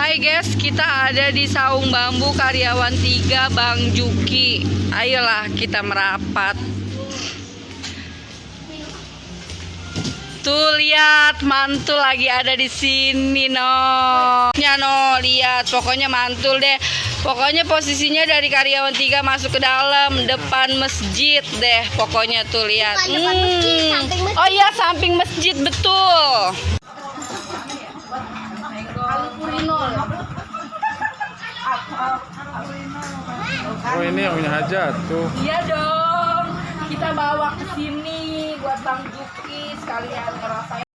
Hai guys, kita ada di Saung Bambu Karyawan 3 Bang Juki. Ayolah kita merapat. Tuh lihat, mantul lagi ada di sini no. Lihat, pokoknya mantul deh. Pokoknya posisinya dari Karyawan 3 masuk ke dalam depan masjid deh. Pokoknya tuh lihat. Samping masjid. Oh iya, samping masjid betul. Oh ini yang punya hajat tuh. Iya dong. Kita bawa ke sini buat Bang Juki sekalian ngerasain.